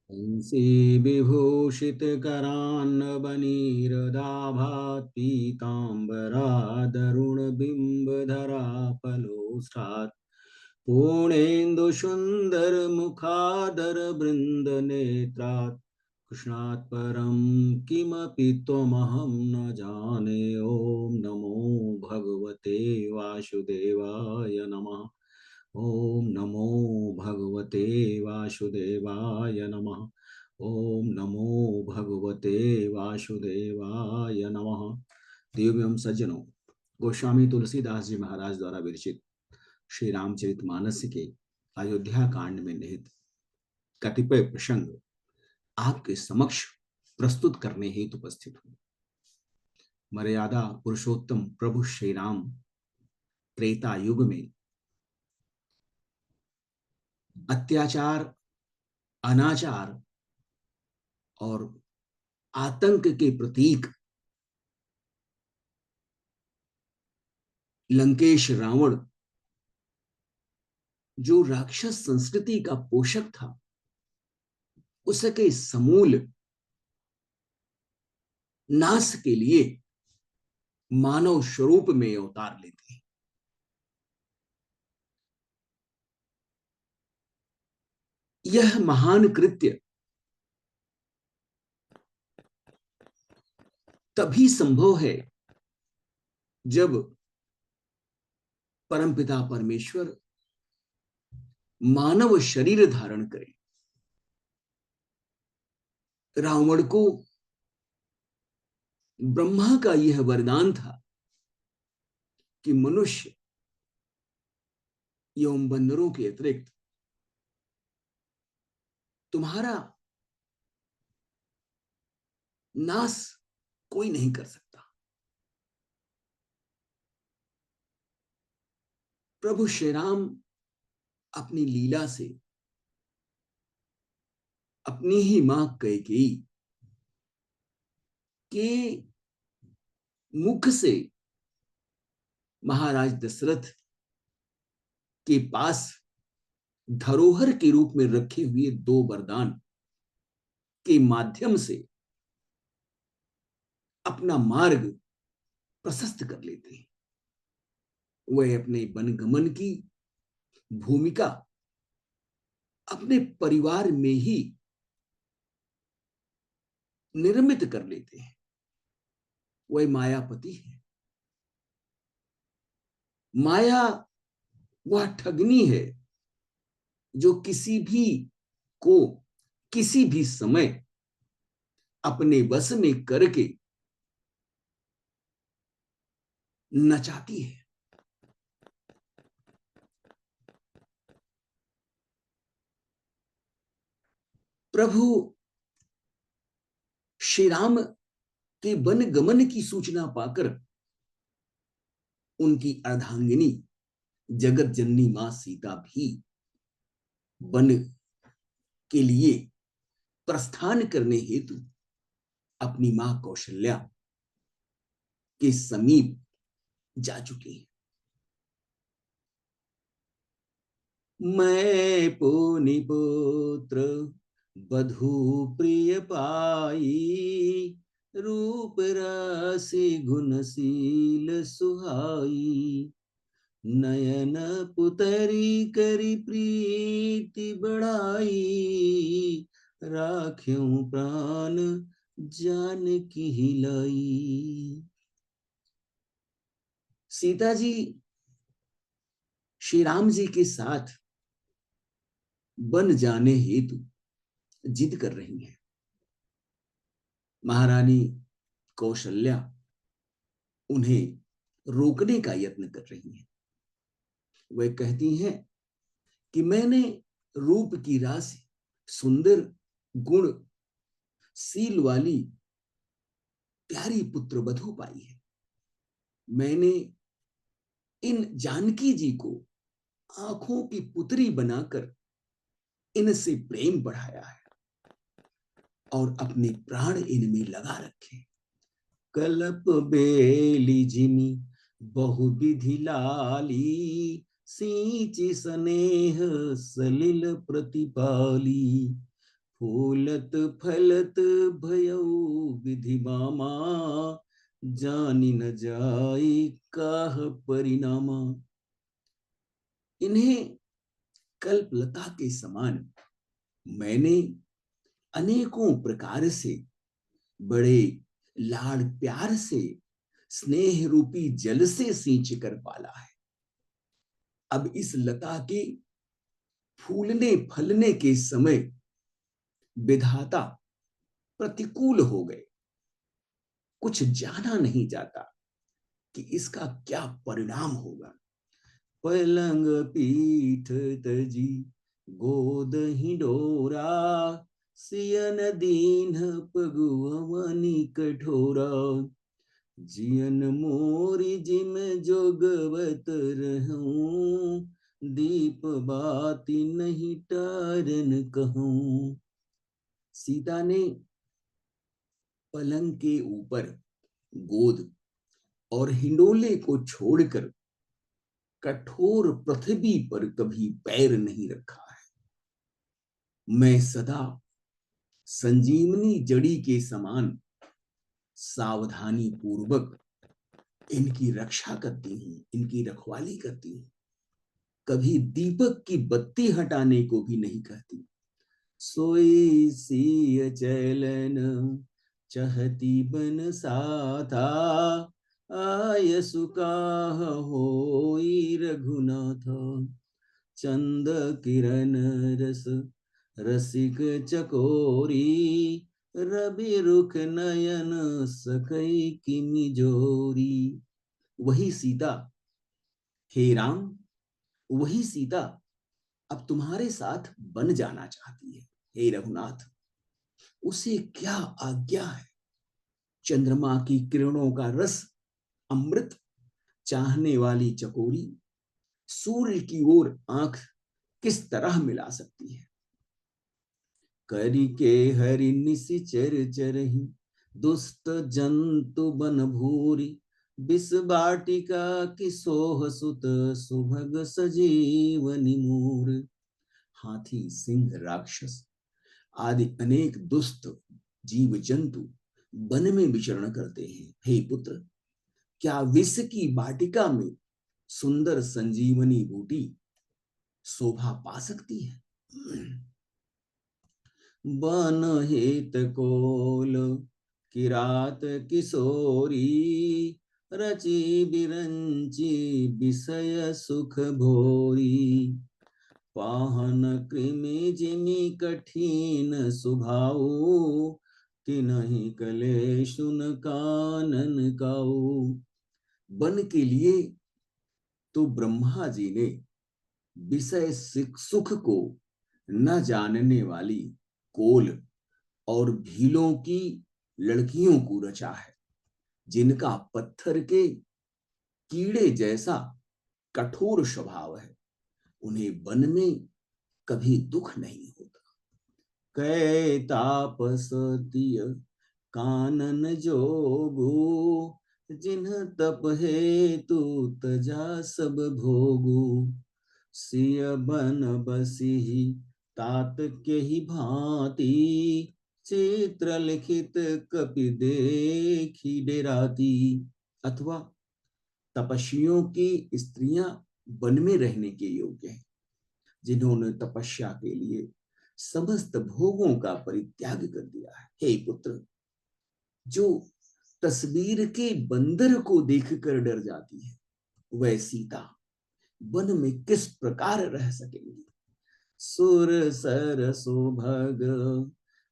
हंसी विभूषित करान्नवनीरदाभात् पीताम्बरादरुण बिम्बधरा पलोष्ठात् पूर्णेन्दुसुन्दर मुखादर बृंद नेत्रात् कृष्णात् परं किमपि त्वमहं न जाने। ॐ नमो भगवते वासुदेवाय नमः। ॐ नमो भगवते वासुदेवाय नमः। ॐ नमो भगवते वासुदेवाय नमः। देवों सज्जनों, गोस्वामी तुलसीदास जी महाराज द्वारा विरचित श्री रामचरितमानस के अयोध्या कांड में निहित कतिपय प्रसंग आपके समक्ष प्रस्तुत करने हेतु उपस्थित हूं। मर्यादा पुरुषोत्तम प्रभु श्री राम त्रेता युग में अत्याचार, अनाचार और आतंक के प्रतीक लंकेश रावण, जो राक्षस संस्कृति का पोषक था, उसके समूल नाश के लिए मानव स्वरूप में अवतार लेते हैं। यह महान कृत्य तभी संभव है जब परमपिता परमेश्वर मानव शरीर धारण करे। रावण को ब्रह्मा का यह वरदान था कि मनुष्य एवं बंदरों के अतिरिक्त तुम्हारा नाश कोई नहीं कर सकता। प्रभु श्री राम अपनी लीला से अपनी ही मां कैकेयी के मुख से महाराज दशरथ के पास धरोहर के रूप में रखे हुए दो वरदान के माध्यम से अपना मार्ग प्रशस्त कर लेते हैं। वह अपने वनगमन की भूमिका अपने परिवार में ही निर्मित कर लेते हैं। वह मायापति है। माया वह ठगनी है जो किसी भी को किसी भी समय अपने बस में करके नचाती है। प्रभु श्री राम के वन गमन की सूचना पाकर उनकी अर्धांगिनी जगत जननी मां सीता भी वन के लिए प्रस्थान करने हेतु अपनी मां कौशल्या के समीप जा चुकी है। मैं पुनि पुत्र बधू प्रिय पाई, रूप राशि गुणशील सुहाई, नयन पुतरी करी प्रीति बढ़ाई, राख्यूं प्राण जानकी हिलाई। सीता जी श्री राम जी के साथ वन जाने हेतु जिद कर रही हैं। महारानी कौशल्या उन्हें रोकने का यत्न कर रही हैं। वह कहती हैं कि मैंने रूप की राशि, सुंदर गुण शील वाली प्यारी पुत्र वधू पाई है। मैंने इन जानकी जी को आंखों की पुतरी बनाकर इनसे प्रेम बढ़ाया है और अपने प्राण इनमें लगा रखे। कल्प बेली जिमी बहुविधि लाली, सींचि स्नेह सलिल प्रतिपाली, फूलत फलत भयउ विधि बामा, जानी न जाई काह परिणामा। इन्हें कल्पलता के समान मैंने अनेकों प्रकार से, बड़े लाड़ प्यार से, स्नेह रूपी जल से सींच कर पाला है। अब इस लता के फूलने फलने के समय विधाता प्रतिकूल हो गए। कुछ जाना नहीं जाता कि इसका क्या परिणाम होगा। पलंग पीठ तजी गोद हिंडोरा, सियन दीन पगुअवनी कठोरा, जियन मोरी जिम जोगवत रहूं, दीप बाती नहीं टारन कहूं। सीता ने पलंग के ऊपर गोद और हिंडोले को छोड़कर कठोर पृथ्वी पर कभी पैर नहीं रखा है। मैं सदा संजीवनी जड़ी के समान सावधानी पूर्वक इनकी रक्षा करती हूं, इनकी रखवाली करती हूं। कभी दीपक की बत्ती हटाने को भी नहीं कहती। सोई सी चैलन चहती बन साथा, आय सुकाह होई रघुनाथ, चंद किरण रस रसिक चकोरी, रवि रुख नयन सकई किमि जोरी। वही सीता, हे राम, वही सीता अब तुम्हारे साथ बन जाना चाहती है। हे रघुनाथ, उसे क्या आज्ञा है। चंद्रमा की किरणों का रस अमृत चाहने वाली चकोरी सूर्य की ओर आंख किस तरह मिला सकती है। करी के हरि निशिचर चरहि, दुष्ट जंतु बन भूरी, बिस बाटिका की सोह सुत, सुभग सजीवनी मूर। हाथी, सिंह, राक्षस आदि अनेक दुष्ट जीव जंतु वन में विचरण करते हैं। हे पुत्र, क्या विष की वाटिका में सुंदर संजीवनी बूटी शोभा पा सकती है। बन हित कोल किरात किशोरी, रची बिरंची विषय सुख भोरी, पाहन कृमि जिमि कठिन सुभाऊ, तिनहि कलेशुन कानन काऊ। वन के लिए तो ब्रह्मा जी ने विषय सुख को न जानने वाली कोल और भीलों की लड़कियों को रचा है, जिनका पत्थर के कीड़े जैसा कठोर स्वभाव है। उन्हें वन में कभी दुख नहीं होता। कै तापसतिय कानन जोगु, जिन्ह तप हेतु तजा सब भोगु, सिय बन बसिहि तात के ही भांति, चित्र लिखित कपि देखी डेराती। अथवा तपस्वियों की स्त्रियां वन में रहने के योग्य हैं, जिन्होंने तपस्या के लिए समस्त भोगों का परित्याग कर दिया है। हे पुत्र, जो तस्वीर के बंदर को देखकर डर जाती है, वह सीता वन में किस प्रकार रह सकेंगी। सुर सर सुभग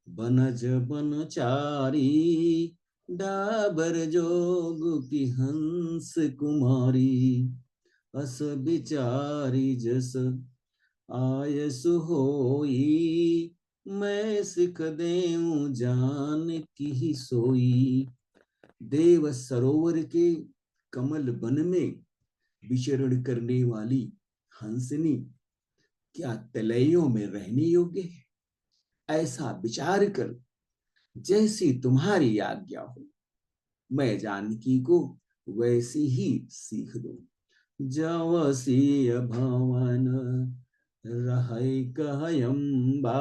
बनज बनचारी, डाबर जोग की हंस कुमारी, अस बिचारी जस आयसु होई, मैं सिख देऊं जान की सोई। देव सरोवर के कमल वन में विचरण करने वाली हंसनी क्या तलैयों में रहने योग्य है। ऐसा विचार कर जैसी तुम्हारी आज्ञा हो, मैं जानकी को वैसी ही सीख दूं। जवसी भवन रहै कहयंबा,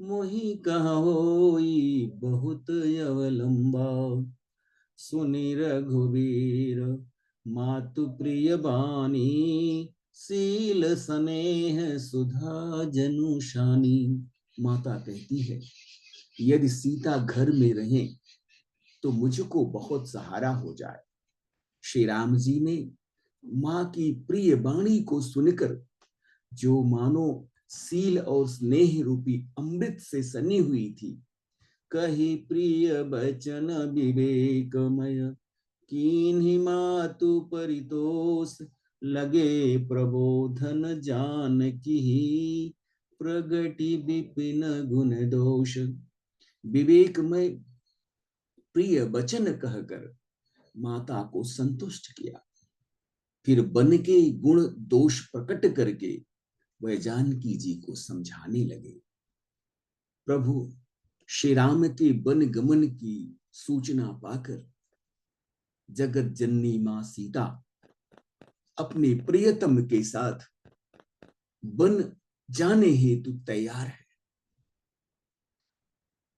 मोहि कहा होई बहुत अवलंबा, सुनि रघुवीर मातु प्रिय बानी, सील स्नेह सुधा जनुषानी। माता कहती है, यदि सीता घर में रहे तो मुझको बहुत सहारा हो जाए। श्री राम जी ने मां की प्रिय वाणी को सुनकर, जो मानो सील और स्नेह रूपी अमृत से सनी हुई थी, कही प्रिय बचन विवेकमय, कीन्ही मातु परितोष, लगे प्रबोधन जानकी, प्रगति विपिन गुण दोष। विवेकमय प्रिय वचन कहकर माता को संतुष्ट किया। फिर बन के गुण दोष प्रकट करके वह जानकी जी को समझाने लगे। प्रभु श्री राम के वन गमन की सूचना पाकर जगत जननी मां सीता अपने प्रियतम के साथ वन जाने हेतु तैयार है।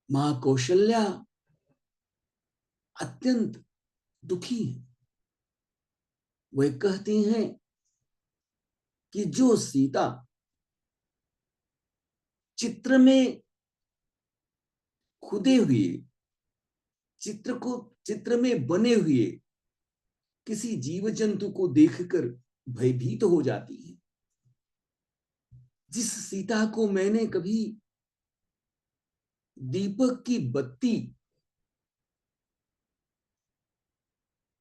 मां कौशल्या अत्यंत दुखी है। वह कहती हैं कि जो सीता चित्र में खुदे हुए, चित्र में बने हुए किसी जीव जंतु को देखकर भयभीत हो जाती है, जिस सीता को मैंने कभी दीपक की बत्ती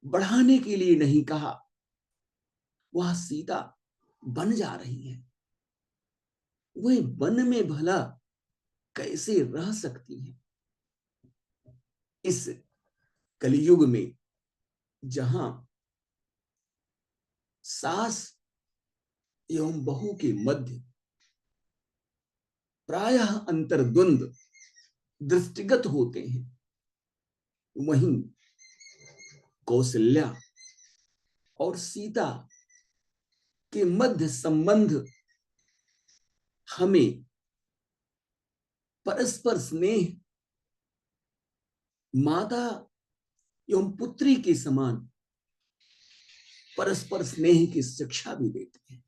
बढ़ाने के लिए नहीं कहा, वह सीता बन जा रही है। वह वन में भला कैसे रह सकती है? इस कलयुग में जहां सास एवं बहू के मध्य प्रायः अंतर्द्वंद दृष्टिगत होते हैं, वहीं कौशल्या और सीता के मध्य संबंध हमें परस्पर स्नेह, माता एवं पुत्री के समान परस्पर स्नेह की शिक्षा भी देते हैं।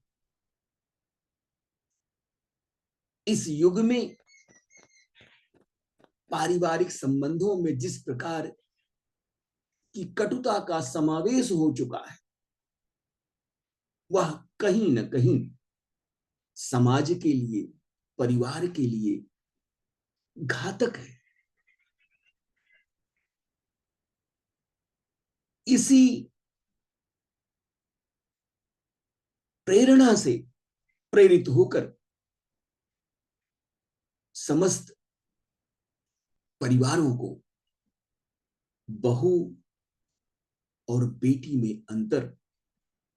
इस युग में पारिवारिक संबंधों में जिस प्रकार की कटुता का समावेश हो चुका है, वह कहीं न कहीं समाज के लिए, परिवार के लिए घातक है। इसी प्रेरणा से प्रेरित होकर समस्त परिवारों को बहू और बेटी में अंतर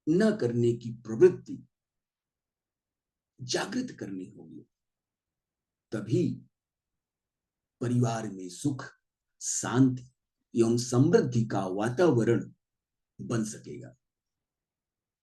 न करने की प्रवृत्ति जागृत करनी होगी, तभी परिवार में सुख, शांति एवं समृद्धि का वातावरण बन सकेगा।